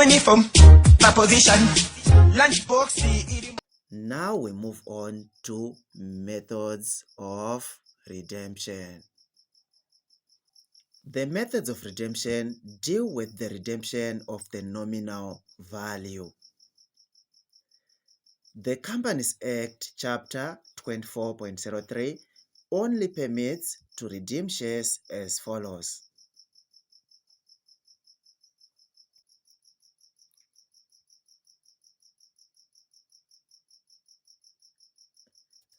money from my position. Lunchbox. Now we move on to methods of redemption. The methods of redemption deal with the redemption of the nominal value. The Companies Act, Chapter 24.03, only permits to redeem shares as follows.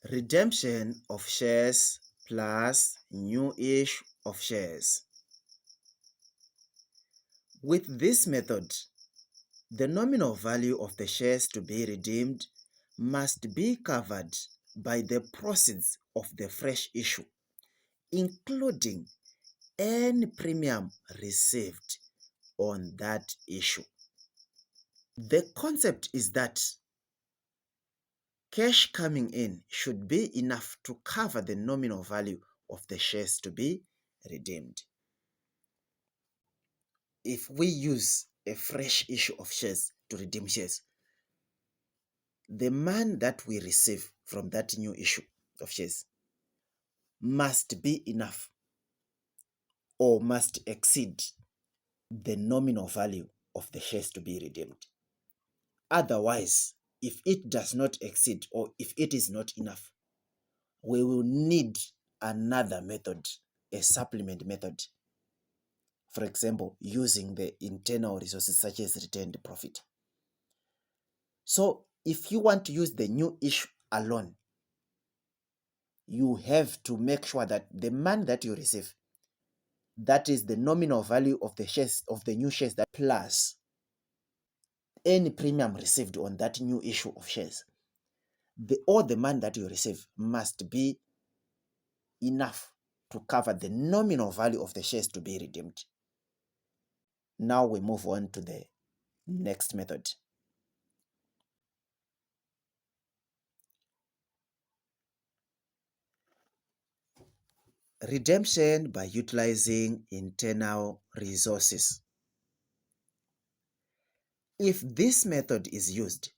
Redemption of shares plus new issue of shares. With this method, the nominal value of the shares to be redeemed must be covered by the proceeds of the fresh issue, including any premium received on that issue. The concept is that cash coming in should be enough to cover the nominal value of the shares to be redeemed. If we use a fresh issue of shares to redeem shares, the money that we receive from that new issue of shares must be enough or must exceed the nominal value of the shares to be redeemed. Otherwise, if it does not exceed or if it is not enough, we will need another method, a supplement method. For example, using the internal resources such as retained profit. So if you want to use the new issue alone, you have to make sure that the money that you receive, that is the nominal value of the shares, of the new shares, that plus any premium received on that new issue of shares, all the money that you receive must be enough to cover the nominal value of the shares to be redeemed. Now we move on to the next method. Redemption by utilizing internal resources. If this method is used,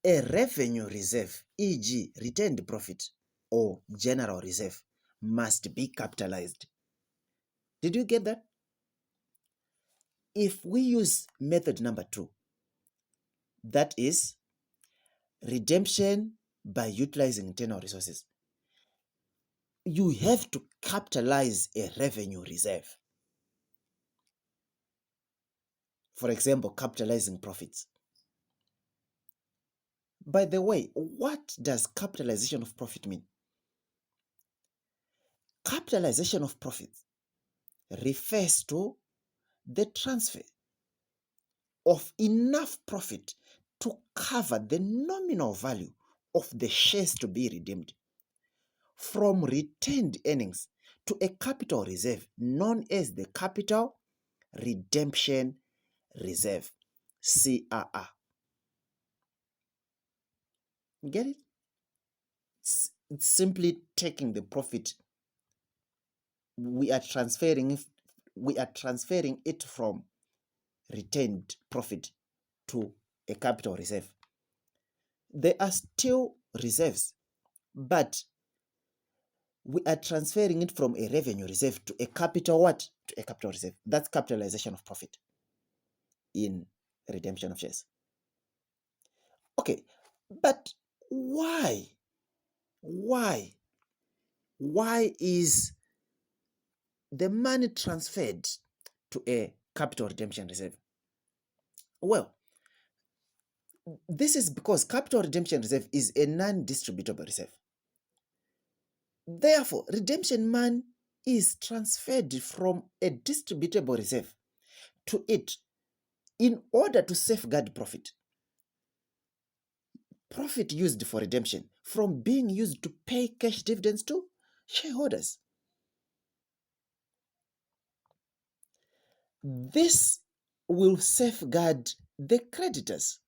a revenue reserve, e.g. retained profit or general reserve, must be capitalized. Did you get that? If we use method number 2, that is redemption by utilizing internal resources, you have to capitalize a revenue reserve. For example, capitalizing profits. By the way, what does capitalization of profit mean? Capitalization of profits refers to the transfer of enough profit to cover the nominal value of the shares to be redeemed from retained earnings to a capital reserve known as the Capital Redemption Reserve, CRR. Get it? It's simply taking the profit. We are transferring it from retained profit to a capital reserve. There are still reserves, but we are transferring it from a revenue reserve to a capital what? To a capital reserve. That's capitalization of profit in redemption of shares. Okay, but why? Why is the money transferred to a capital redemption reserve? Well, this is because capital redemption reserve is a non-distributable reserve. Therefore, redemption money is transferred from a distributable reserve to it in order to safeguard profit. Profit used for redemption from being used to pay cash dividends to shareholders. This will safeguard the creditors.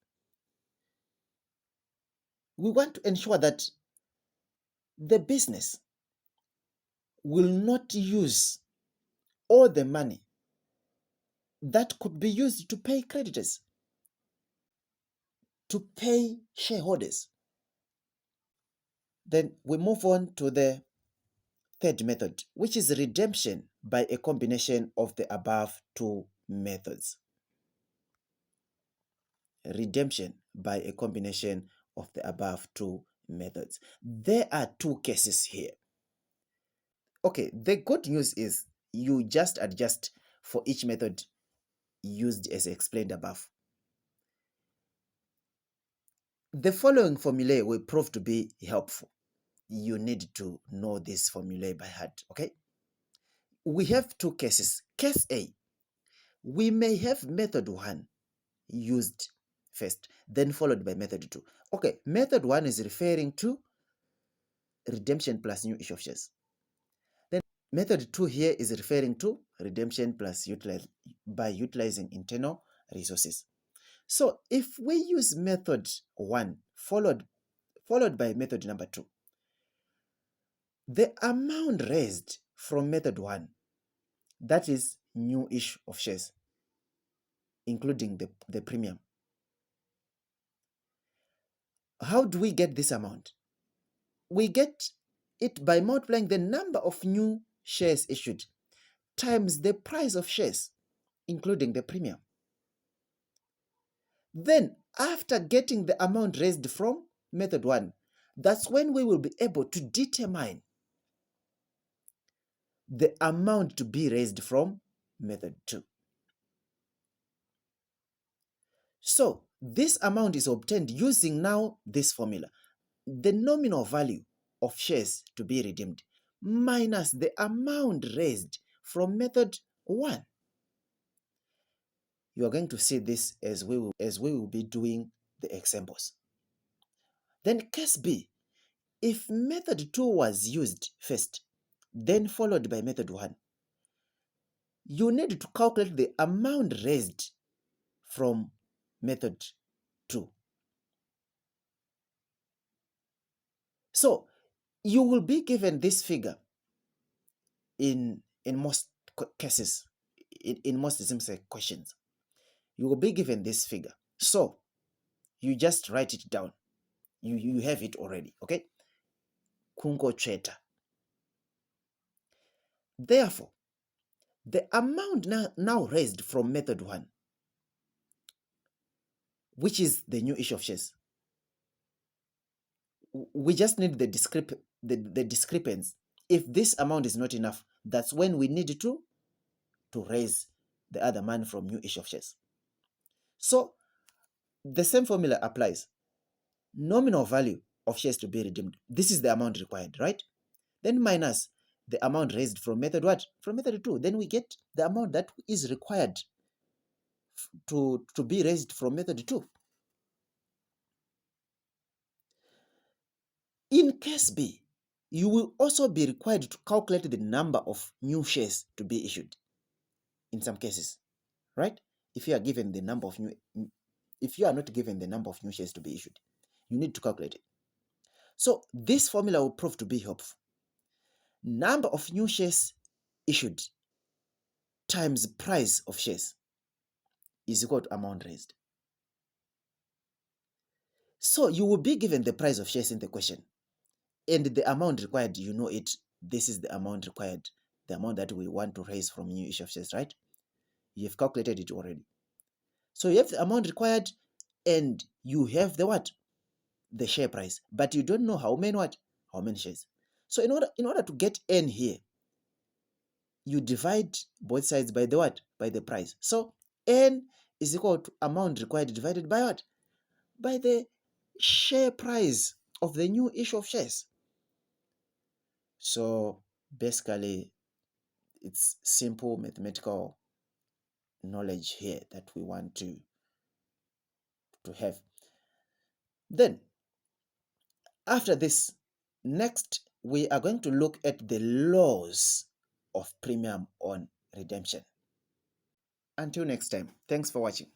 We want to ensure that the business will not use all the money that could be used to pay creditors, to pay shareholders. Then we move on to the third method, which is redemption by a combination of the above two methods. Redemption by a combination of the above two methods. There are two cases here. Okay, the good news is you just adjust for each method used as explained above. The following formulae will prove to be helpful. You need to know this formulae by heart, okay? We have two cases. Case A, we may have method 1 used first, then followed by method 2. Okay, method 1 is referring to redemption plus new issue of shares. Then method 2 here is referring to redemption plus by utilizing internal resources. So if we use method 1 followed by method number 2, the amount raised from method 1, that is new issue of shares, including the premium. How do we get this amount? We get it by multiplying the number of new shares issued times the price of shares, including the premium. Then, after getting the amount raised from method 1, that's when we will be able to determine the amount to be raised from method 2. So, this amount is obtained using now this formula. The nominal value of shares to be redeemed minus the amount raised from method 1. You are going to see this as we will be doing the examples. Then case B, if method 2 was used first, then followed by method 1, you need to calculate the amount raised from method 2. So you will be given this figure in most cases, in most questions. You will be given this figure. So you just write it down. You have it already, okay? Kunko Trotter. Therefore, the amount now raised from method 1, which is the new issue of shares, we just need the discrepancy. If this amount is not enough, that's when we need to raise the other money from new issue of shares. So the same formula applies. Nominal value of shares to be redeemed. This is the amount required, right? Then minus the amount raised from method what? From method 2. Then we get the amount that is required to be raised from method 2. In case B, you will also be required to calculate the number of new shares to be issued in some cases, right? If you are given the number of if you are not given the number of new shares to be issued, you need to calculate it. So this formula will prove to be helpful. Number of new shares issued times price of shares is equal to amount raised. So you will be given the price of shares in the question, and the amount required, you know it. This is the amount required, the amount that we want to raise from new issue of shares, right? You have calculated it already. So you have the amount required, and you have the what? The share price, but you don't know how many shares. So in order to get N here, you divide both sides by the what? By the price. So N is equal to amount required divided by what? By the share price of the new issue of shares. So basically, it's simple mathematical knowledge here that we want to have. Then, after this, next, we are going to look at the laws of premium on redemption. Until next time, thanks for watching.